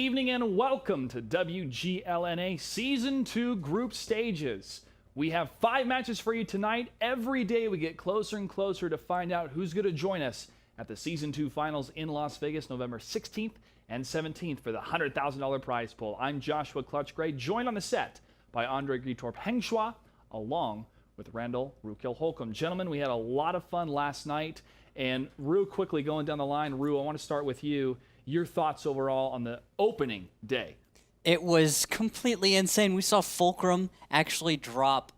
evening and welcome to WGLNA Season 2 Group Stages. We have 5 matches for you tonight. Every day we get closer and closer to find out who's going to join us at the Season 2 Finals in Las Vegas, November 16th and 17th for the $100,000 prize pool. I'm Joshua Clutch Gray, joined on the set by Andre Gritorp Hengshua, along with Randall Rukil Holcomb. Gentlemen, we had a lot of fun last night. And real quickly, going down the line, Rue, I want to start with you. Your thoughts overall on the opening day? It was completely insane. We saw Fulcrum actually drop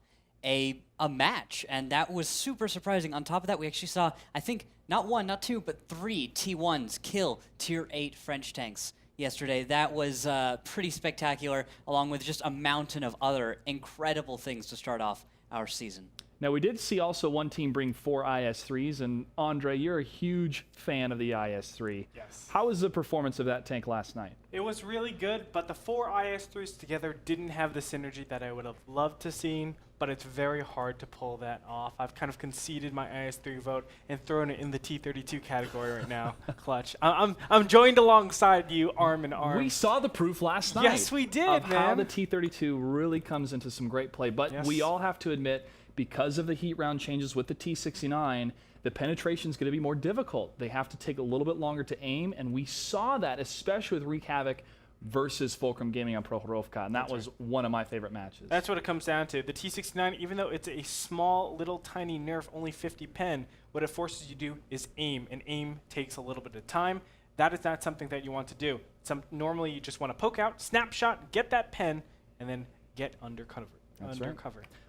a match, and that was super surprising. On top of that, we actually saw, I think, not 1, not 2, but 3 T1s kill Tier 8 French tanks yesterday. That was pretty spectacular, along with just a mountain of other incredible things to start off our season. Now, we did see also one team bring 4 IS-3s, and Andre, you're a huge fan of the IS-3. Yes. How was the performance of that tank last night? It was really good, but the 4 IS-3s together didn't have the synergy that I would have loved to seen, but it's very hard to pull that off. I've kind of conceded my IS-3 vote and thrown it in the T-32 category right now, Clutch. I'm joined alongside you, arm in arm. We saw the proof last night. Yes, we did, of man. how the T-32 really comes into some great play, but Yes. we all have to admit, because of the heat round changes with the T-69, the penetration is going to be more difficult. They have to take a little bit longer to aim, and we saw that especially with Wreak Havoc versus Fulcrum Gaming on Prohorovka, and that was one of my favorite matches. That's what it comes down to. The T-69, even though it's a small, little, tiny nerf, only 50 pen, what it forces you to do is aim, and aim takes a little bit of time. That is not something that you want to do. Normally, you just want to poke out, snapshot, get that pen, and then get under cover. That's right.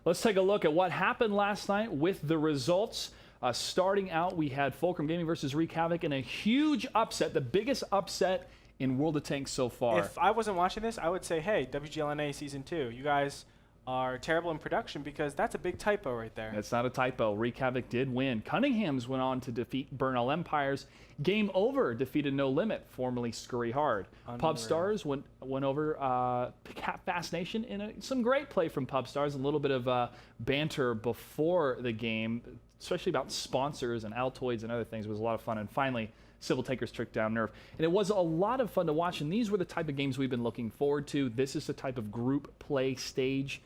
Let's take a look at what happened last night with the results. Starting out, we had Fulcrum Gaming versus Wreak Havoc in a huge upset, the biggest upset in World of Tanks so far. If I wasn't watching this, I would say, hey, WGLNA Season 2, you guys are terrible in production because that's a big typo right there. It's not a typo. Wreak Havoc did win. Cunningham's went on to defeat Bernal Empires. Game Over defeated No Limit, formerly Scurry Hard. Pub Stars went over Fast Nation in some great play from Pub Stars. A little bit of banter before the game, especially about sponsors and Altoids and other things. It was a lot of fun. And finally, Civil Takers took down Nerf. And it was a lot of fun to watch. And these were the type of games we've been looking forward to. This is the type of group play stage,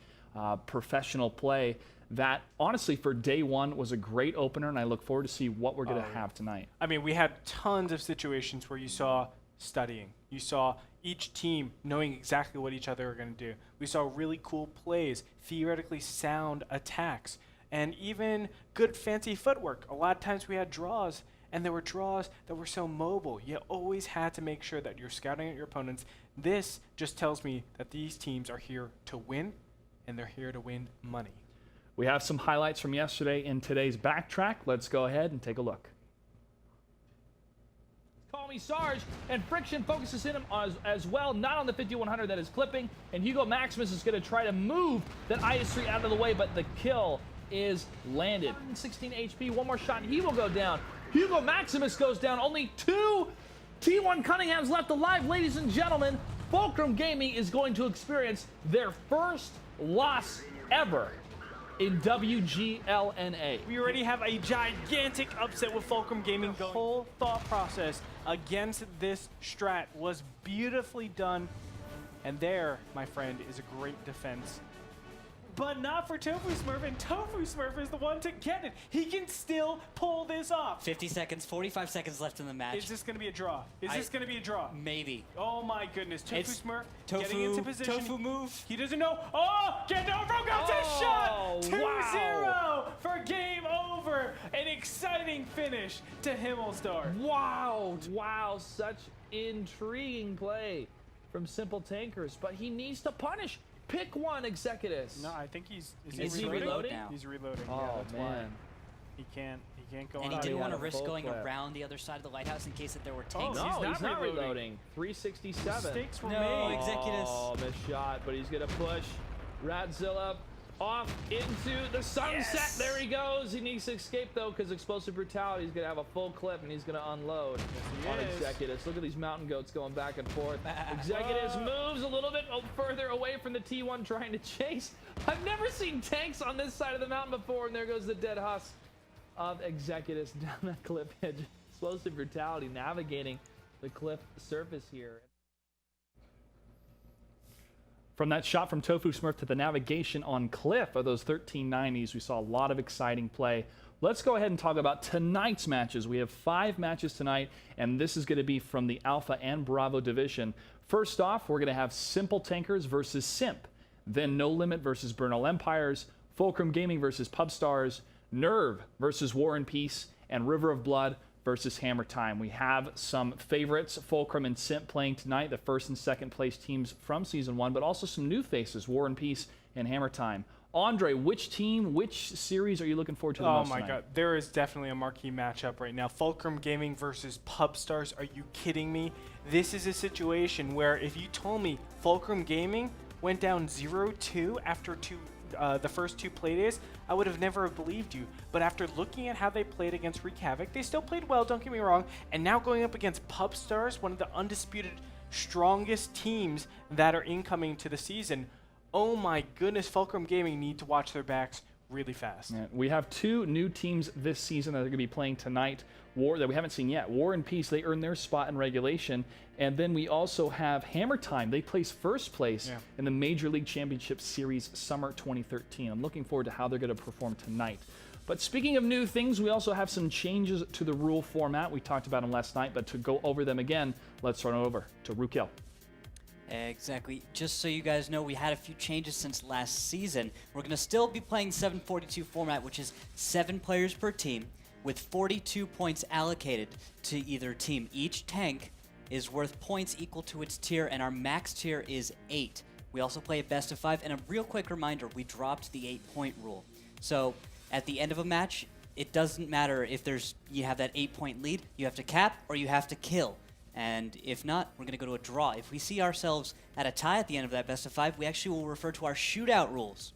professional play that honestly for day one was a great opener, and I look forward to see what we're going to have tonight. I mean, we had tons of situations where you saw studying. You saw each team knowing exactly what each other are going to do. We saw really cool plays, theoretically sound attacks, and even good fancy footwork. A lot of times we had draws, and there were draws that were so mobile. You always had to make sure that you're scouting at your opponents. This just tells me that these teams are here to win, and they're here to win money. We have some highlights from yesterday in today's backtrack. Let's go ahead and take a look. Call me Sarge, and Friction focuses in him as well, not on the 5100 that is clipping, and Hugo Maximus is going to try to move that IS-3 out of the way, but the kill is landed. 116 HP, one more shot, and he will go down. Hugo Maximus goes down, only 2 T1 Cunninghams left alive. Ladies and gentlemen, Fulcrum Gaming is going to experience their first loss ever in WGLNA. We already have a gigantic upset with Fulcrum Gaming. The whole thought process against this strat was beautifully done. And there, my friend, is a great defense. But not for Tofu Smurf, and Tofu Smurf is the one to get it. He can still pull this off. 50 seconds, 45 seconds left in the match. Is this going to be a draw? Is this going to be a draw? Maybe. Oh my goodness. Tofu Smurf getting into position. Tofu move. He doesn't know. Oh, get over, got this shot. 2-0 for game over. An exciting finish to Himmelstar. Wow, wow, such intriguing play from Simple Tankers, but he needs to punish. Pick one, Executus. No, I think he's he reloading? Now. He's reloading. Oh, yeah, that's man. why. He can't go And on. he didn't want to had a risk full going clip. around the other side of the lighthouse in case that there were tanks. No, he's not reloading. 367. Mistakes were No, made. Executus. Oh, missed shot, but he's going to push Radzilla off into the sunset. Yes. There he goes. He needs to escape, though, because Explosive Brutality is going to have a full clip, and he's going to unload on Executus. Look at these mountain goats going back and forth. Executus moves a little bit further away from the T1 trying to chase. I've never seen tanks on this side of the mountain before, and there goes the dead husk of Executus down that cliff edge. Explosive Brutality navigating the cliff surface here. From that shot from Tofu Smurf to the navigation on Cliff of those 1390s, we saw a lot of exciting play. Let's go ahead and talk about tonight's matches. We have 5 matches tonight, and this is going to be from the Alpha and Bravo division. First off, we're going to have Simple Tankers versus Simp. Then No Limit versus Bernal Empires, Fulcrum Gaming versus Pubstars, Nerve versus War and Peace, and River of Blood versus Hammer Time. We have some favorites, Fulcrum and Simp, playing tonight, the first and second place teams from Season 1, but also some new faces, War and Peace and Hammer Time. Andre, which team, which series are you looking forward to the most tonight? God, there is definitely a marquee matchup right now. Fulcrum Gaming versus Pubstars. Are you kidding me? This is a situation where if you told me Fulcrum Gaming went down 0-2 after the first 2 play days, I would have never believed you. But after looking at how they played against Wreak Havoc, they still played well, don't get me wrong, and now going up against Pubstars, one of the undisputed strongest teams that are incoming to the season. Oh my goodness, Fulcrum Gaming need to watch their backs really fast. Yeah, we have 2 new teams this season that are going to be playing tonight, that we haven't seen yet. War and Peace, they earned their spot in regulation. And then we also have Hammer Time. They place first place in the Major League Championship Series Summer 2013. I'm looking forward to how they're going to perform tonight. But speaking of new things, we also have some changes to the rule format. We talked about them last night, but to go over them again, let's run over to Rukil. Exactly. Just so you guys know, we had a few changes since last season. We're going to still be playing 742 format, which is 7 players per team, with 42 points allocated to either team. Each tank is worth points equal to its tier, and our max tier is 8. We also play a best of 5, and a real quick reminder, we dropped the 8-point rule. So at the end of a match, it doesn't matter if you have that 8-point lead, you have to cap or you have to kill. And if not, we're going to go to a draw. If we see ourselves at a tie at the end of that best of 5, we actually will refer to our shootout rules,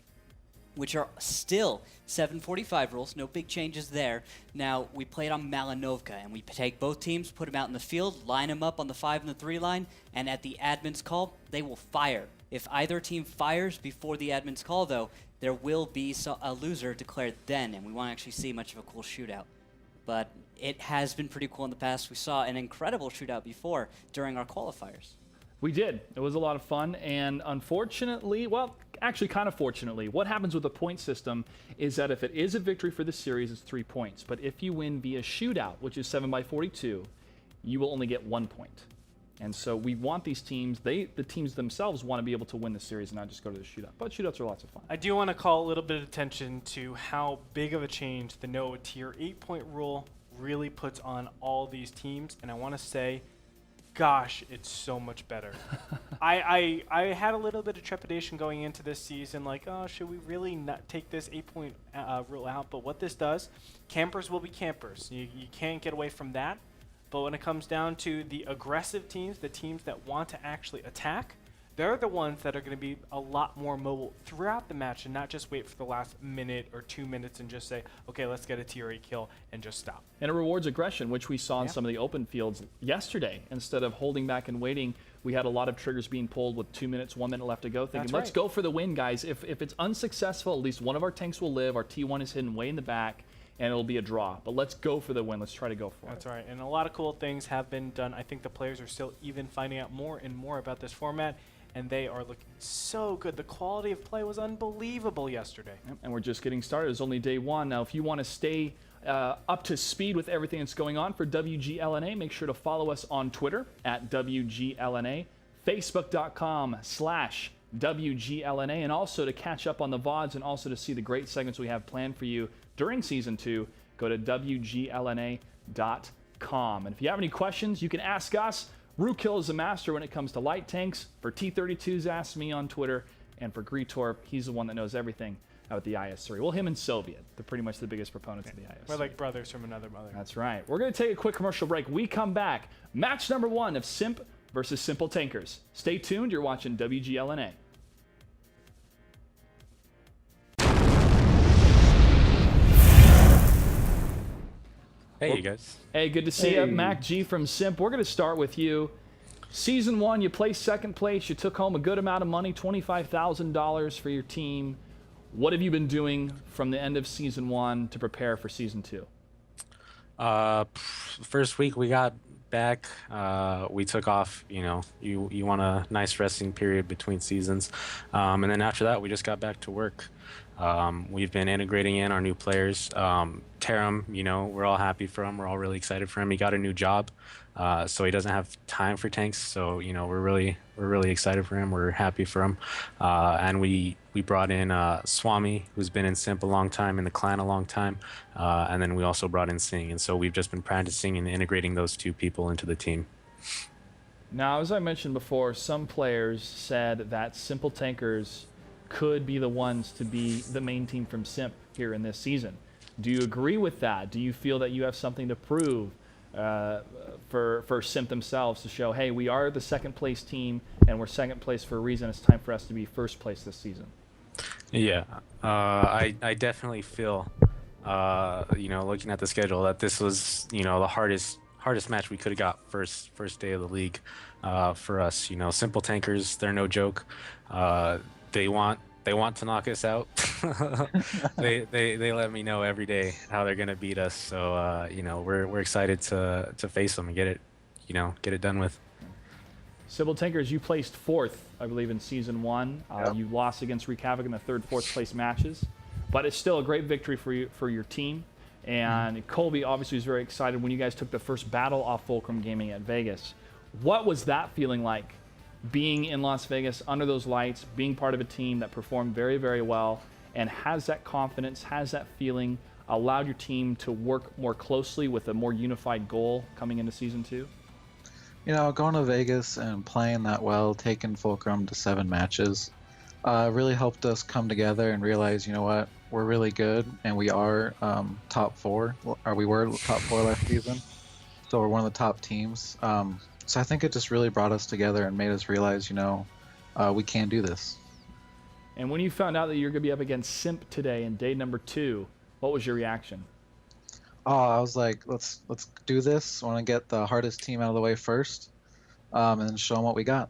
which are still 745 rules, no big changes there. Now, we played on Malinovka, and we take both teams, put them out in the field, line them up on the 5 and the 3 line, and at the admin's call, they will fire. If either team fires before the admin's call, though, there will be a loser declared then, and we won't actually see much of a cool shootout. But it has been pretty cool in the past. We saw an incredible shootout before during our qualifiers. We did. It was a lot of fun, and unfortunately, well, actually kind of fortunately, what happens with the point system is that if it is a victory for the series, it's 3 points. But if you win via shootout, which is 7x42, you will only get 1 point. And so we want these teams, the teams themselves want to be able to win the series and not just go to the shootout. But shootouts are lots of fun. I do want to call a little bit of attention to how big of a change the NOAA tier 8-point rule really puts on all these teams. And I want to say, gosh, it's so much better. I had a little bit of trepidation going into this season, like, oh, should we really not take this 8-point rule out? But what this does, campers will be campers. You can't get away from that. But when it comes down to the aggressive teams, the teams that want to actually attack, they're the ones that are going to be a lot more mobile throughout the match and not just wait for the last minute or 2 minutes and just say, okay, let's get a tier 8 kill and just stop. And it rewards aggression, which we saw in some of the open fields yesterday. Instead of holding back and waiting, we had a lot of triggers being pulled with 2 minutes, 1 minute left to go, thinking, let's go for the win, guys. If it's unsuccessful, at least one of our tanks will live. Our T1 is hidden way in the back, and it'll be a draw. But let's go for the win. Let's try to go for it. That's right. And a lot of cool things have been done. I think the players are still even finding out more and more about this format, and they are looking so good. The quality of play was unbelievable yesterday. Yep, and we're just getting started. It's only day 1. Now, if you want to stay up to speed with everything that's going on for WGLNA, make sure to follow us on Twitter at WGLNA, Facebook.com/WGLNA, and also to catch up on the VODs and also to see the great segments we have planned for you during Season 2, go to WGLNA.com. And if you have any questions, you can ask us. Rukil is a master when it comes to light tanks. For T32s, ask me on Twitter. And for Greetorp, he's the one that knows everything about the IS-3. Well, him and Soviet, they're pretty much the biggest proponents of the IS-3. We're like brothers from another mother. That's right. We're going to take a quick commercial break. We come back. Match number 1 of Simp versus Simple Tankers. Stay tuned. You're watching WGLNA. Hey, you guys. Hey, good to see you. Mac G from Simp. We're going to start with you. Season 1, you placed second place. You took home a good amount of money, $25,000 for your team. What have you been doing from the end of Season 1 to prepare for Season 2? First week we got back. We took off, you want a nice resting period between seasons. And then after that, we just got back to work. We've been integrating in our new players. Taram, we're all happy for him. We're all really excited for him. He got a new job, so he doesn't have time for tanks. So we're really excited for him. We're happy for him. And we brought in Swami, who's been in SIMP a long time, in the clan a long time, and then we also brought in Singh. And so we've just been practicing and integrating those two people into the team. Now, as I mentioned before, some players said that Simple Tankers could be the ones to be the main team from SIMP here in this season. Do you agree with that? Do you feel that you have something to prove for SIMP themselves to show, hey, we are the second place team and we're second place for a reason. It's time for us to be first place this season? Yeah, I definitely feel, looking at the schedule, that this was, the hardest match we could have got first day of the league for us. Simple Tankers, they're no joke. They want to knock us out. they let me know every day how they're gonna beat us. So we're excited to face them and get it done with. Simple Tankers, you placed 4th, I believe, in Season 1. Yep. You lost against Wreak Havoc in the 3rd, 4th place matches. But it's still a great victory for your team. And Colby obviously was very excited when you guys took the first battle off Fulcrum Gaming at Vegas. What was that feeling like, being in Las Vegas under those lights, being part of a team that performed very, very well, and has that confidence, has that feeling, allowed your team to work more closely with a more unified goal coming into Season 2? Going to Vegas and playing that well, taking Fulcrum to 7 matches, really helped us come together and realize, what, we're really good, and we are top 4, or we were top 4 last season, so we're one of the top teams. So I think it just really brought us together and made us realize, we can do this. And when you found out that you're going to be up against SIMP today in day number 2, what was your reaction? Oh, I was like, let's do this. I want to get the hardest team out of the way first, and then show them what we got.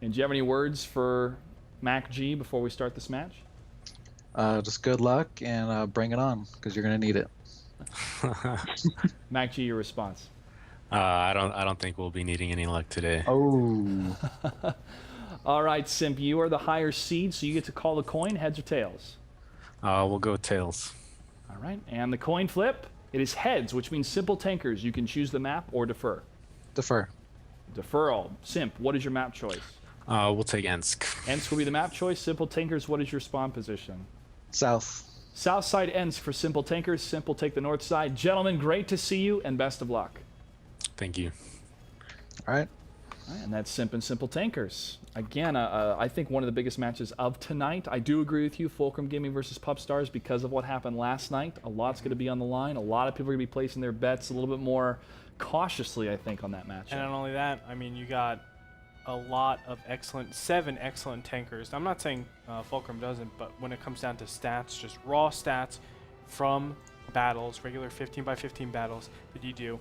And do you have any words for Mac G before we start this match? Just good luck and bring it on, because you're going to need it. Mac G, your response. I don't think we'll be needing any luck today. Oh. All right, Simp, you are the higher seed, so you get to call the coin, heads or tails. We'll go tails. All right, and the coin flip, it is heads, which means Simple Tankers. You can choose the map or defer. Defer. Deferral. Simp, what is your map choice? We'll take Ensk. Ensk will be the map choice. Simple Tankers, what is your spawn position? South. South side Ensk for Simple Tankers. Simp will take the north side. Gentlemen, great to see you, and best of luck. Thank you. All right. All right, and that's Simp and Simple Tankers. Again, I think one of the biggest matches of tonight. I do agree with you, Fulcrum Gaming versus Pup Stars, because of what happened last night. A lot's going to be on the line. A lot of people are going to be placing their bets a little bit more cautiously, I think, on that match. And not only that, I mean, you got a lot of 7 excellent tankers. I'm not saying Fulcrum doesn't, but when it comes down to stats, just raw stats from battles, regular 15x15 battles that you do,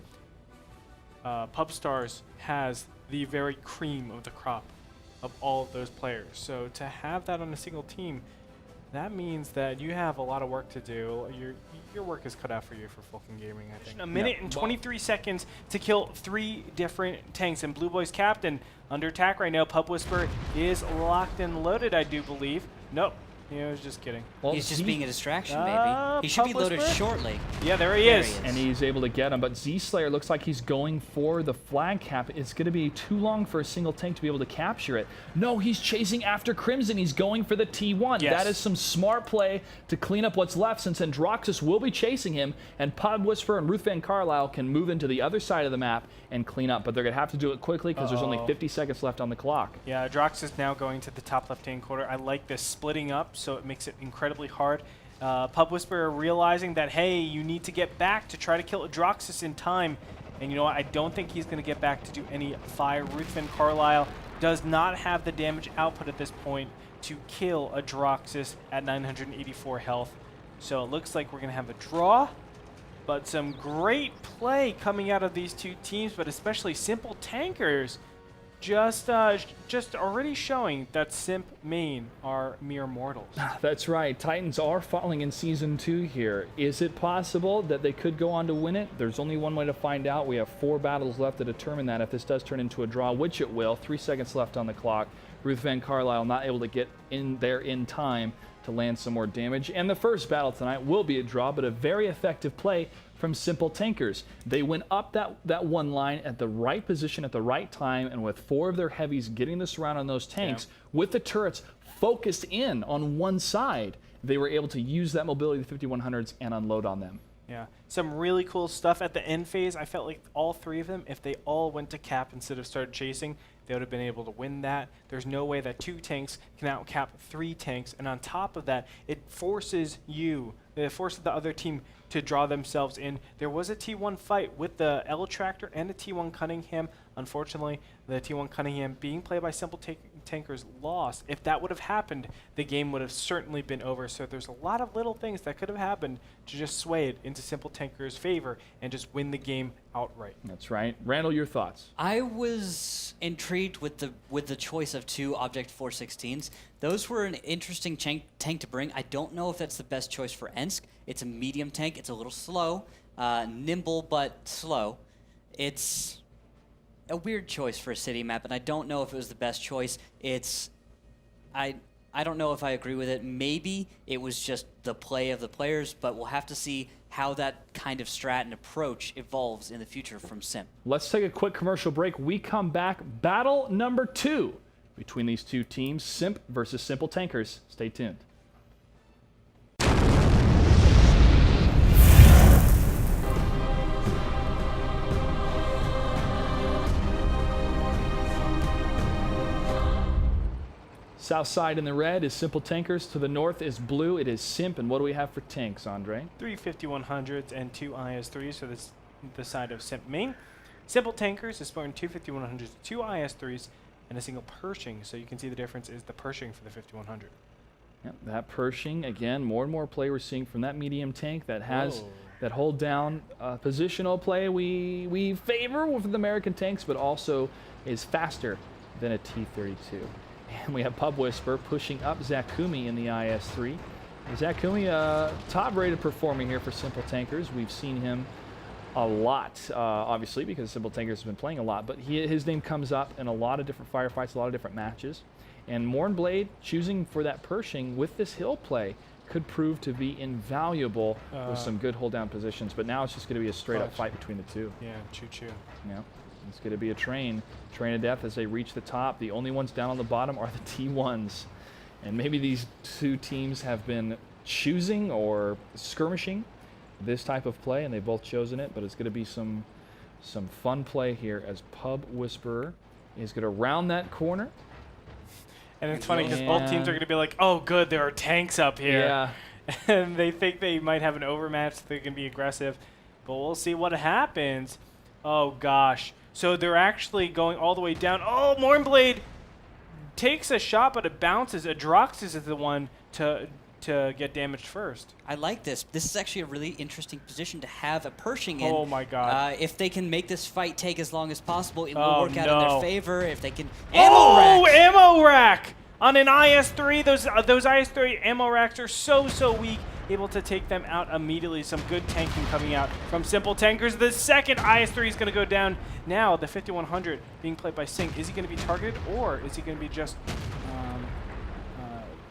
Pup Stars has the very cream of the crop of all of those players. So to have that on a single team, that means that you have a lot of work to do. Your work is cut out for you for Fulcrum Gaming, I think. A minute and 23 seconds to kill 3 different tanks. And Blue Boy's captain under attack right now. Pup Whisper is locked and loaded, I do believe. Nope. I was just kidding. Well, he's just being a distraction, maybe. He should be loaded shortly. Yeah, there he is. And he's able to get him, but Z-Slayer looks like he's going for the flag cap. It's going to be too long for a single tank to be able to capture it. No, he's chasing after Crimson. He's going for the T1. Yes. That is some smart play to clean up what's left, since Androxus will be chasing him, and Pod Whisper and Ruth Van Carlisle can move into the other side of the map and clean up, but they're going to have to do it quickly because there's only 50 seconds left on the clock. Yeah, Drox is now going to the top left-hand corner. I like this splitting up, so it makes it incredibly hard. Pub Whisperer realizing that, hey, you need to get back to try to kill Adroxus in time. And you know what? I don't think he's going to get back to do any fire. Ruthven Carlisle does not have the damage output at this point to kill Adroxus at 984 health. So it looks like we're going to have a draw. But some great play coming out of these two teams, but especially Simple Tankers just already showing that Simp main are mere mortals. That's right. Titans are falling in Season 2 here. Is it possible that they could go on to win it? There's only one way to find out. We have 4 battles left to determine that. If this does turn into a draw, which it will, 3 seconds left on the clock. Ruth Van Carlisle not able to get in there in time to land some more damage. And the first battle tonight will be a draw, but a very effective play from Simple Tankers. They went up that one line at the right position at the right time, and with 4 of their heavies getting the surround on those tanks, with the turrets focused in on one side, they were able to use that mobility of the 5100s and unload on them. Yeah, some really cool stuff at the end phase. I felt like all 3 of them, if they all went to cap instead of started chasing, they would have been able to win that. There's no way that 2 tanks can outcap 3 tanks, and on top of that, it forces the other team to draw themselves in. There was a T1 fight with the L Tractor and the T1 Cunningham. Unfortunately, the T1 Cunningham being played by Simple Tankers lost. If that would have happened, the game would have certainly been over. So there's a lot of little things that could have happened to just sway it into Simple Tankers' favor and just win the game outright. That's right. Randall, your thoughts? I was intrigued with the choice of 2 Object 416s. Those were an interesting tank to bring. I don't know if that's the best choice for Ensk. It's a medium tank. It's a little slow, nimble but slow. It's a weird choice for a city map, and I don't know if it was the best choice. I don't know if I agree with it. Maybe it was just the play of the players, but we'll have to see how that kind of strat and approach evolves in the future from Simp. Let's take a quick commercial break. We come back. Battle number 2 between these 2 teams, Simp versus Simple Tankers. Stay tuned. South side in the red is Simple Tankers. To the north is blue. It is Simp. And what do we have for tanks, Andre? 3 5100s and 2 IS3s, so this the side of Simp main. Simple Tankers is sporting 2 5100s, 2 IS3s, and a single Pershing. So you can see the difference is the Pershing for the 5100. Yep, that Pershing, again, more and more play we're seeing from that medium tank that has that hold down positional play we favor with the American tanks, but also is faster than a T-32. And we have Pub Whisper pushing up Zakumi in the IS-3. Zakumi, top-rated performing here for Simple Tankers. We've seen him a lot, obviously, because Simple Tankers has been playing a lot, but his name comes up in a lot of different firefights, a lot of different matches. And Mornblade choosing for that Pershing with this hill play could prove to be invaluable with some good hold-down positions. But now it's just going to be a straight-up fight between the 2. Yeah, choo-choo. Yeah. It's going to be a train of death as they reach the top. The only ones down on the bottom are the T1s. And maybe these 2 teams have been choosing or skirmishing this type of play, and they've both chosen it, but it's going to be some fun play here as Pub Whisperer is going to round that corner. And it's funny because both teams are going to be like, oh, good, there are tanks up here. Yeah. And they think they might have an overmatch, so they can be aggressive. But we'll see what happens. Oh, gosh. So they're actually going all the way down. Oh, Mornblade takes a shot, but it bounces. Adroxus is the one to get damaged first. I like this. This is actually a really interesting position to have a Pershing in. Oh, my God. If they can make this fight take as long as possible, it will work out in their favor. If they can ammo rack on an IS-3. Those IS-3 ammo racks are so weak. Able to take them out immediately. Some good tanking coming out from Simple Tankers. The second IS-3 is going to go down. Now the 5100 being played by Sink. Is he going to be targeted, or is he going to be just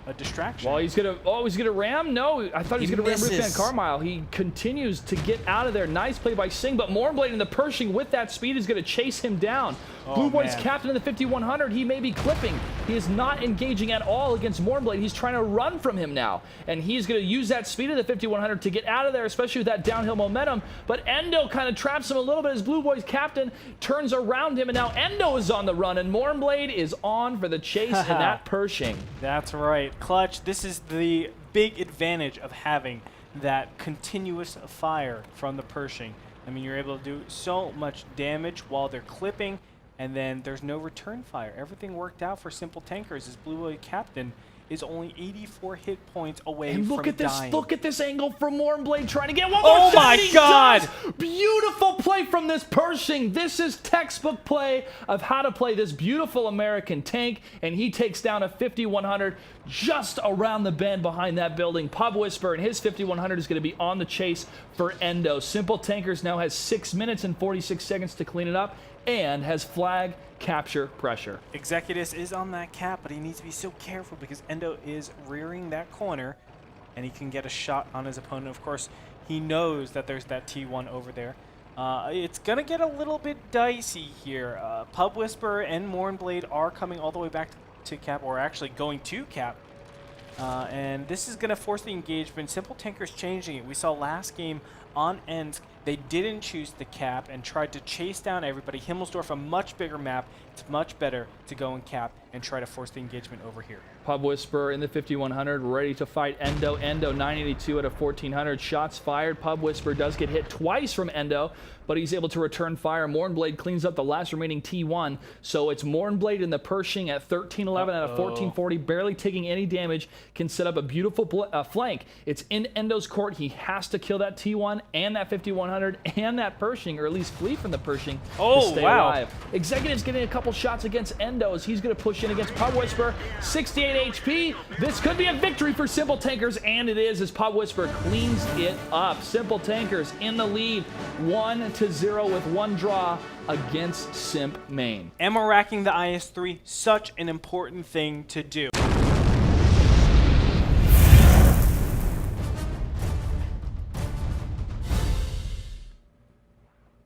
a distraction? Well, he's gonna ram. No, I thought he was gonna ram Ruth Van Carlisle. He continues to get out of there. Nice play by Singh, but Mornblade in the Pershing with that speed is gonna chase him down. Blue Boy's captain in the 5100. He may be clipping. He is not engaging at all against Mornblade. He's trying to run from him now, and he's gonna use that speed of the 5100 to get out of there, especially with that downhill momentum. But Endo kind of traps him a little bit as Blue Boy's captain turns around him, and now Endo is on the run, and Mornblade is on for the chase in that Pershing. That's right. Clutch, this is the big advantage of having that continuous fire from the Pershing. I mean, you're able to do so much damage while they're clipping, and then there's no return fire. Everything worked out for Simple Tankers as Blue Boy Captain is only 84 hit points away from dying. Look at this angle from Mornblade trying to get one more shot. Oh my God! Beautiful play play from this Pershing. This is textbook play of how to play this beautiful American tank, and he takes down a 5100 just around the bend behind that building. Pub Whisper and his 5100 is going to be on the chase for Endo. Simple Tankers now has 6 minutes and 46 seconds to clean it up and has flag capture pressure. Executus is on that cap, but he needs to be so careful because Endo is rearing that corner, and he can get a shot on his opponent. Of course, he knows that there's that T1 over there. It's going to get a little bit dicey here. Pub Whisper and Mournblade are coming all the way back to cap, or actually going to cap. And this is going to force the engagement. Simple Tankers changing it. We saw last game on Ends, they didn't choose the cap and tried to chase down everybody. Himmelsdorf, a much bigger map. It's much better to go and cap and try to force the engagement over here. Pub Whisper in the 5100, ready to fight Endo. Endo 982 out of 1400. Shots fired. Pub Whisper does get hit twice from Endo, but he's able to return fire. Mournblade cleans up the last remaining T1. So it's Mournblade in the Pershing at 1311 out of 1440, barely taking any damage. Can set up a beautiful flank. It's in Endo's court. He has to kill that T1 and that 5100 and that Pershing, or at least flee from the Pershing to stay alive. Executive's getting a couple shots against Endo as he's going to push in against Pub Whisper. 68 HP. This could be a victory for Simple Tankers, and it is as Pub Whisper cleans it up. Simple Tankers in the lead, 1-0 with one draw against Simp Main. Emma racking the IS-3, such an important thing to do.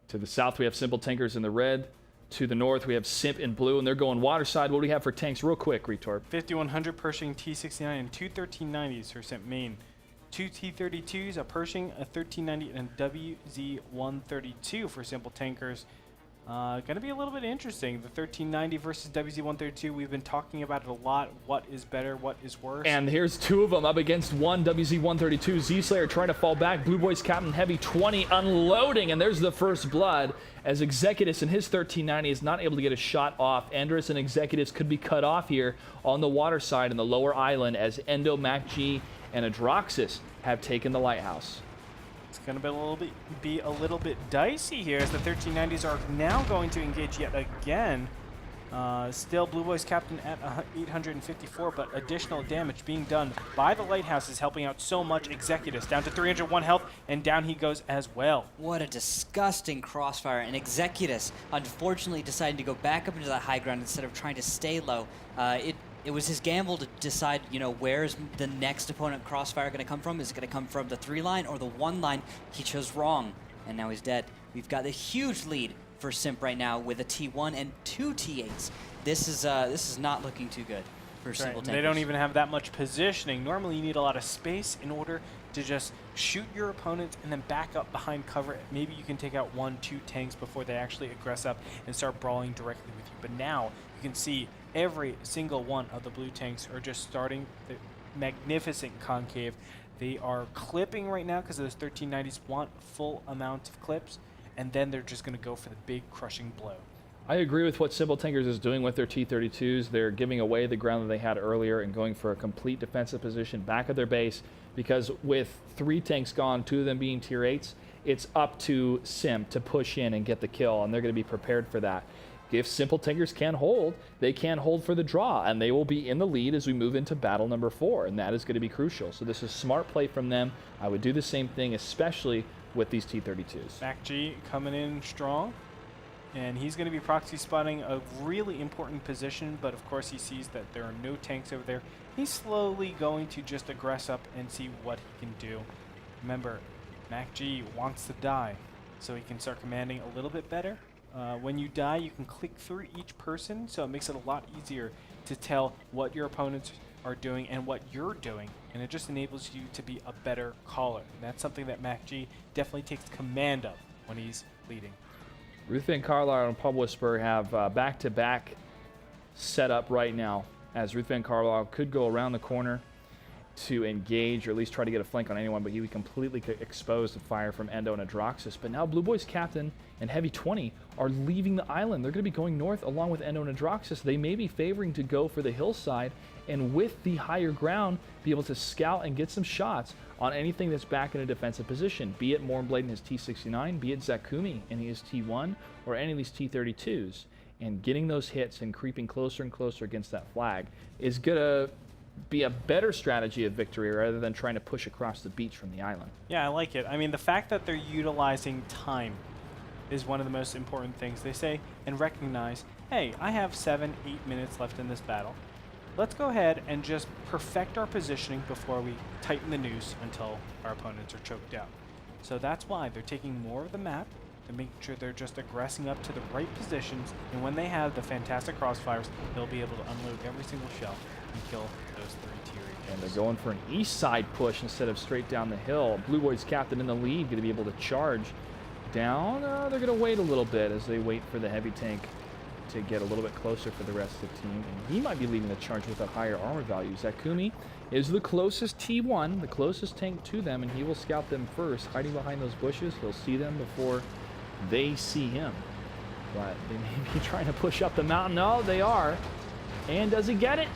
To the south, we have Simple Tankers in the red. To the north, we have Simp in blue, and they're going waterside. What do we have for tanks real quick, Retort? 5100 Pershing T69 and two 1390s for Simp Main. Two T32s, a Pershing, a 1390, and a WZ132 for Simple Tankers. Going to be a little bit interesting. The 1390 versus WZ132. We've been talking about it a lot. What is better? What is worse? And here's two of them up against one WZ132. Z-Slayer trying to fall back. Blue Boys Captain Heavy 20 unloading, and there's the first blood as Executus and his 1390 is not able to get a shot off. Andrus and Executus could be cut off here on the water side in the lower island as Endo, MacG, and Adroxus have taken the lighthouse. It's going to be a little bit dicey here as the 1390s are now going to engage yet again. Still, Blue Boys Captain at 854, but additional damage being done by the lighthouse is helping out so much. Executus down to 301 health, and down he goes as well. What a disgusting crossfire. And Executus, unfortunately, deciding to go back up into the high ground instead of trying to stay low. It was his gamble to decide, you know, where's the next opponent crossfire going to come from? Is it going to come from the 3 line or the 1 line? He chose wrong, and now he's dead. We've got a huge lead for Simp right now with a T1 and 2 T8s. This is not looking too good for Simple Tankers. They don't even have that much positioning. Normally you need a lot of space in order to just shoot your opponent and then back up behind cover. Maybe you can take out 1-2 tanks before they actually aggress up and start brawling directly with you. But now you can see every single one of the blue tanks are just starting the magnificent concave. They are clipping right now because those 1390s want full amount of clips, and then they're just going to go for the big crushing blow. I agree with what Simple Tankers is doing with their T-32s. They're giving away the ground that they had earlier and going for a complete defensive position back of their base, because with 3 tanks gone, 2 of them being Tier 8s, it's up to Simp to push in and get the kill, and they're going to be prepared for that. If Simple Tankers can hold, they can hold for the draw, and they will be in the lead as we move into battle number 4, and that is going to be crucial. So this is smart play from them. I would do the same thing, especially with these T-32s. MacG coming in strong, and he's going to be proxy spotting a really important position, but of course he sees that there are no tanks over there. He's slowly going to just aggress up and see what he can do. Remember, MacG wants to die, so he can start commanding a little bit better. When you die, you can click through each person, so it makes it a lot easier to tell what your opponents are doing and what you're doing, and it just enables you to be a better caller. And that's something that MacG definitely takes command of when he's leading. Ruth Van Carlisle and Pub Whisper have back-to-back set up right now, as Ruth Van Carlisle could go around the corner to engage or at least try to get a flank on anyone, but he would completely exposed to fire from Endo and Adroxus. But now Blue Boys Captain and Heavy 20 are leaving the island. They're going to be going north along with Endo and Adroxus. They may be favoring to go for the hillside and with the higher ground be able to scout and get some shots on anything that's back in a defensive position, be it Mornblade in his T69, be it Zakumi in his T1, or any of these T32s. And getting those hits and creeping closer and closer against that flag is going to be a better strategy of victory rather than trying to push across the beach from the island. Yeah, I like it. I mean, the fact that they're utilizing time is one of the most important things. They say and recognize, hey, I have 7-8 minutes left in this battle. Let's go ahead and just perfect our positioning before we tighten the noose until our opponents are choked out. So that's why they're taking more of the map. They're making sure they're just aggressing up to the right positions, and when they have the fantastic crossfires, they'll be able to unload every single shell and kill those 3 tier agents. And they're going for an east side push instead of straight down the hill. Blue Boys Captain in the lead, going to be able to charge down. They're going to wait a little bit as they wait for the heavy tank to get a little bit closer for the rest of the team. And he might be leading the charge with a higher armor value. Zakumi is the closest T1, the closest tank to them, and he will scout them first. Hiding behind those bushes, he'll see them before they see him. But they may be trying to push up the mountain. No, they are. And does he get it?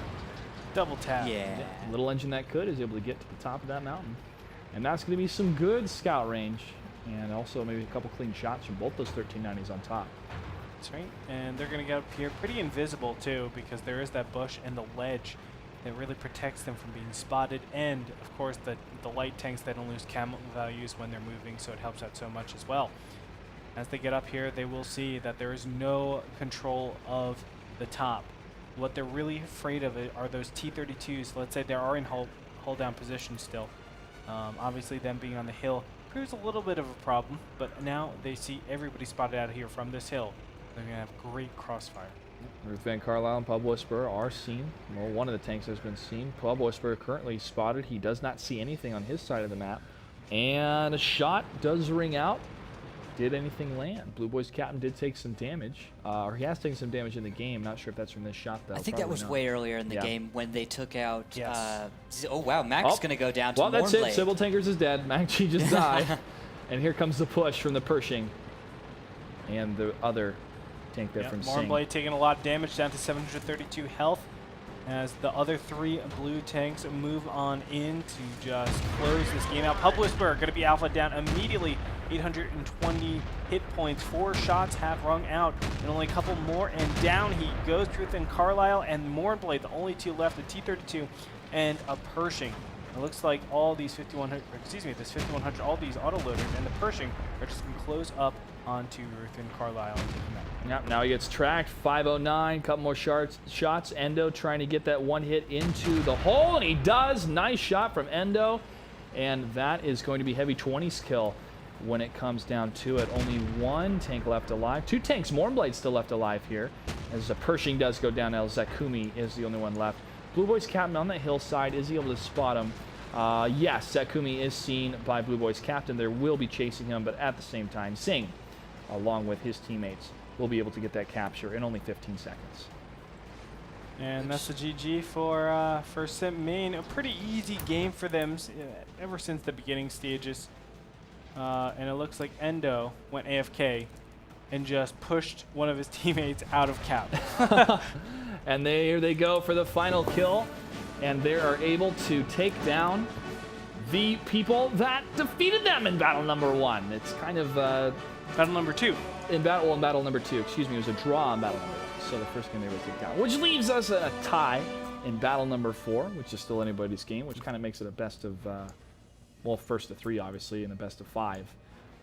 Double tap. Yeah. Little engine that could is able to get to the top of that mountain. And that's going to be some good scout range. And also maybe a couple clean shots from both those 1390s on top. That's right. And they're going to get up here pretty invisible too, because there is that bush and the ledge that really protects them from being spotted. And of course the light tanks, they don't lose camo values when they're moving, so it helps out so much as well. As they get up here, they will see that there is no control of the top. What they're really afraid of are those T-32s. Let's say they are in hold down position still. Obviously them being on the hill proves a little bit of a problem, but now they see everybody spotted out of here from this hill. They're going to have great crossfire. Ruth Van Carlisle and Pub Whisperer are seen. Well, one of the tanks has been seen. Pub Whisperer currently spotted. He does not see anything on his side of the map. And a shot does ring out. Did anything land? Blue Boys Captain did take some damage, or he has taken some damage in the game. Not sure if that's from this shot, though. I think that was way earlier in the Yeah. game when they took out. Yes. Oh wow, Mac's gonna go down to Well, that's it. Mornblade. Sybil Tankers is dead. Macchi just died. And here comes the push from the Pershing and the other tank there from Singh. Mornblade taking a lot of damage, down to 732 health, as the other 3 blue tanks move on in to just close this game out. Pub Whisperer going to be alpha down immediately. 820 hit points. 4 shots have rung out, and only a couple more, and down he goes. Truth and Carlisle and Mornblade, the only 2 left, a T-32 and a Pershing. It looks like all these 5100, excuse me, this 5100, all these autoloaders and the Pershing are just going to close up onto Ruth and Carlisle and take them out. Yep, now he gets tracked. 509, couple more shots. Endo trying to get that one hit into the hole, and he does. Nice shot from Endo, and that is going to be Heavy 20's kill when it comes down to it. Only 1 tank left alive. 2 tanks, Mornblade still left alive here, as the Pershing does go down. Now Zakumi is the only one left. Blue Boys Captain on that hillside. Is he able to spot him? Yes, Zakumi is seen by Blue Boys Captain. They will be chasing him, but at the same time, Singh, along with his teammates, will be able to get that capture in only 15 seconds. And that's the GG for SIMP Main. A pretty easy game for them ever since the beginning stages. And it looks like Endo went AFK and just pushed one of his teammates out of cap. And there they go for the final kill. And they are able to take down the people that defeated them in battle number 1. It's kind of Battle number 2. in battle number 2. Excuse me, it was a draw in battle number 1. So the first game they were take down, which leaves us a tie in battle number 4, which is still anybody's game, which kind of makes it a best of, well, first to 3 obviously, and a best of 5.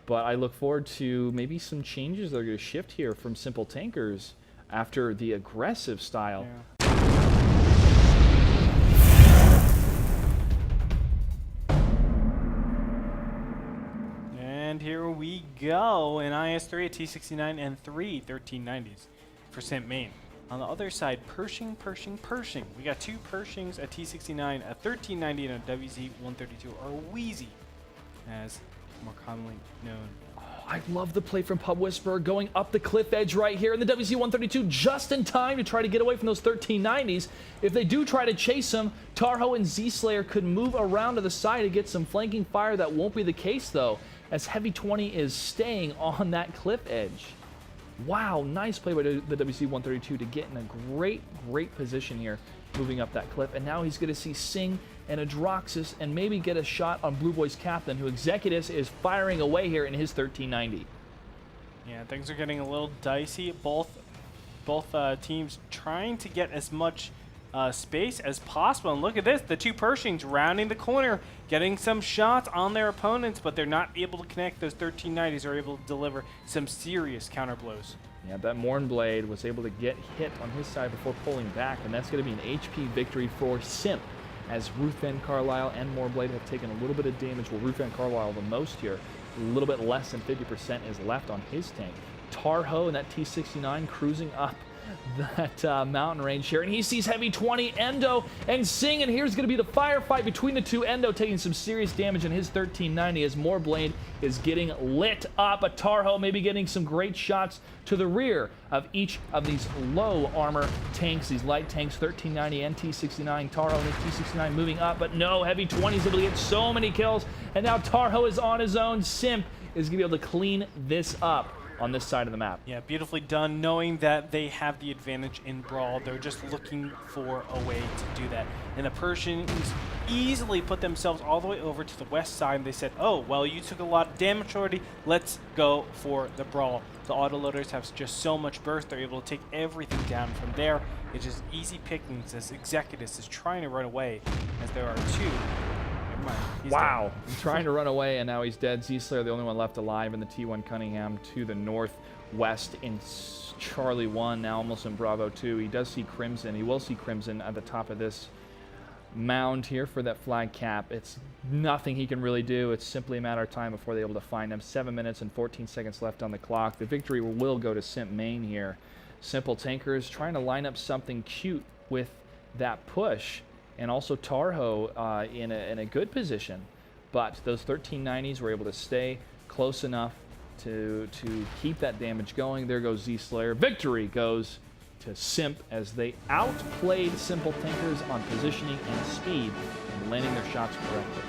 But I look forward to maybe some changes that are going to shift here from Simple Tankers after the aggressive style. Yeah. And here we go, an IS-3, a T-69, and 3 1390s for SIMP Main. On the other side, Pershing. We got 2 Pershings, a T-69, a 1390, and a WZ-132, or Wheezy, as more commonly known. Oh, I love the play from Pub Whisperer going up the cliff edge right here in the WC-132 just in time to try to get away from those 1390s. If they do try to chase him, Tarho and Z-Slayer could move around to the side to get some flanking fire. That won't be the case, though, as Heavy 20 is staying on that cliff edge. Wow, nice play by the WC-132 to get in a great position here, moving up that cliff. And now he's going to see Sing and Adroxus and maybe get a shot on Blue Boy's captain, who Executus is firing away here in his 1390. Yeah, things are getting a little dicey. Both teams trying to get as much space as possible. And look at this, the two Pershings rounding the corner, getting some shots on their opponents, but they're not able to connect. Those 1390s are able to deliver some serious counter blows. Yeah, that Mornblade was able to get hit on his side before pulling back, and that's going to be an HP victory for Simp, as Ruth Van Carlisle and Mornblade have taken a little bit of damage. Well, Ruth Van Carlisle the most here. A little bit less than 50% is left on his tank. Tarho and that T-69 cruising up that mountain range here, and he sees Heavy 20, Endo, and Sing, and here's going to be the firefight between the two. Endo taking some serious damage in his 1390 as Mornblade is getting lit up. But Tarho maybe getting some great shots to the rear of each of these low armor tanks, these light tanks, 1390 and T-69. Tarho and his T-69 moving up, but no, Heavy 20 is able to get so many kills, and now Tarho is on his own. Simp is going to be able to clean this up on this side of the map. Yeah, beautifully done, knowing that they have the advantage in Brawl. They're just looking for a way to do that. And the Persians easily put themselves all the way over to the west side, and they said, oh, well, you took a lot of damage already. Let's go for the Brawl. The autoloaders have just so much burst. They're able to take everything down from there. It's just easy pickings as Executus is trying to run away, as there are two. Wow, trying to run away, and now he's dead. Z-Slayer, the only one left alive in the T1 Cunningham to the northwest in Charlie 1, now almost in Bravo 2. He does see Crimson. He will see Crimson at the top of this mound here for that flag cap. It's nothing he can really do. It's simply a matter of time before they're able to find him. 7 minutes and 14 seconds left on the clock. The victory will go to Simp Main here. Simple Tankers trying to line up something cute with that push. And also Tarho in a good position. But those 1390s were able to stay close enough to keep that damage going. There goes Z-Slayer. Victory goes to Simp as they outplayed Simple Tankers on positioning and speed and landing their shots correctly.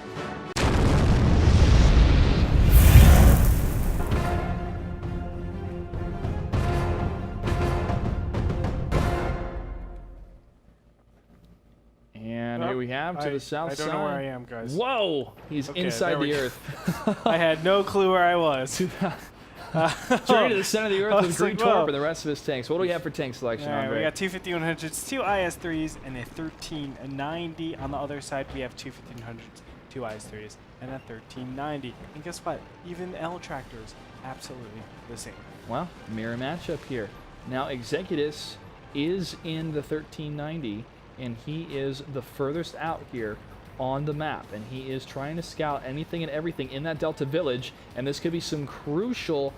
And here we have to the south side. I don't know where I am, guys. Whoa! He's Okay, inside the earth. I had no clue where I was. Straight to the center of the earth with Green like, whoa. Torp and the rest of his tanks. What do we have for tank selection, All right, Andre? we got two 5100s, two IS-3s, and a 1390. On the other side, we have two 1500s, two IS-3s, and a 1390. And guess what? Even L tractors, absolutely the same. Well, mirror matchup here. Now, Executus is in the 1390, and he is the furthest out here on the map, and he is trying to scout anything and everything in that Delta Village, and this could be some crucial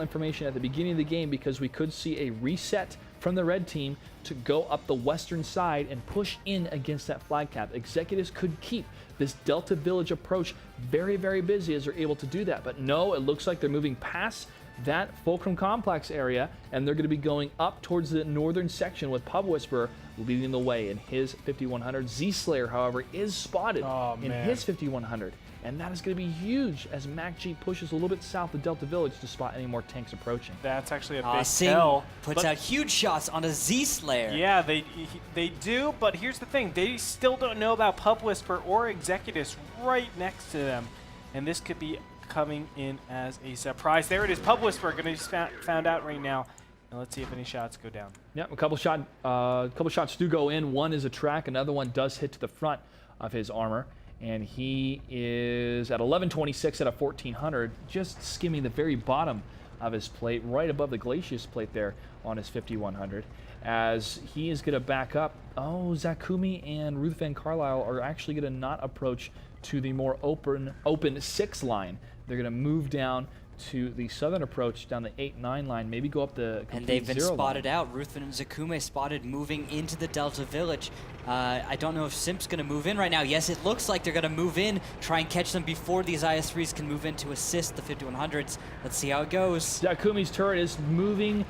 information at the beginning of the game, because we could see a reset from the red team to go up the western side and push in against that flag cap. Executus could keep this Delta Village approach very, very busy as they're able to do that, but no, it looks like they're moving past that Fulcrum Complex area, and they're going to be going up towards the northern section with Pub Whisperer leading the way in his 5100. Z-Slayer, however, is spotted in his 5100, and that is going to be huge as MacG pushes a little bit south of Delta Village to spot any more tanks approaching. That's actually a big Sing tell. puts out huge shots on a Z-Slayer. Yeah, they do, but here's the thing. They still don't know about Pub Whisper or Executus right next to them, and this could be coming in as a surprise. There it is, Pub Whisper going to be found out right now. And let's see if any shots go down. Yep, a couple shots do go in. One is a track, another one does hit to the front of his armor, and he is at 1126 at a 1400, just skimming the very bottom of his plate, right above the Glacius plate there on his 5100, as he is going to back up. Oh, Zakumi and Ruth Van Carlisle are actually going to not approach to the more open 6 line. They're going to move down to the southern approach down the 8-9 line, maybe go up the And they've been 0 spotted line. out. Ruthven and Zakume spotted moving into the Delta Village. I don't know if Simp's going to move in right now. Yes, it looks like they're going to move in, try and catch them before these IS-3s can move in to assist the 5100s. Let's see how it goes. Zakume's turret is moving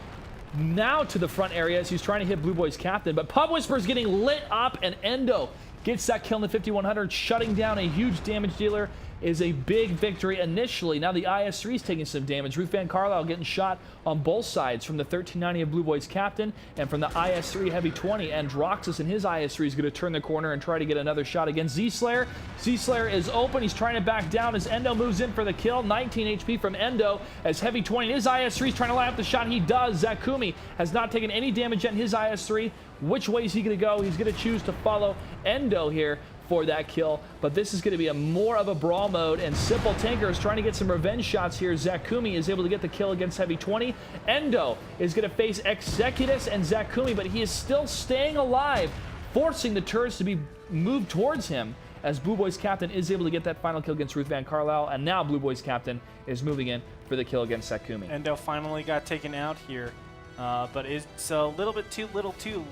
now to the front area as he's trying to hit Blue Boy's captain, but Pub Whisper's getting lit up, and Endo gets that kill in the 5100, shutting down a huge damage dealer. Is a big victory initially. Now the IS-3 is taking some damage. Ruth Van Carlisle getting shot on both sides from the 1390 of Blue Boy's captain and from the IS-3 Heavy 20. And Droxus and his IS-3 is going to turn the corner and try to get another shot against Z-Slayer. Z-Slayer is open. He's trying to back down as Endo moves in for the kill. 19 HP from Endo as Heavy 20 and his IS-3 is trying to line up the shot. He does. Zakumi has not taken any damage yet in his IS-3. Which way is he going to go? He's going to choose to follow Endo here for that kill, but this is going to be more of a brawl mode, and Simple Tanker is trying to get some revenge shots here. Zakumi is able to get the kill against Heavy 20. Endo is going to face Executus and Zakumi, but he is still staying alive, forcing the turrets to be moved towards him as Blue Boy's captain is able to get that final kill against Ruth Van Carlisle, and now Blue Boy's captain is moving in for the kill against Zakumi. Endo finally got taken out here. But it's a little bit too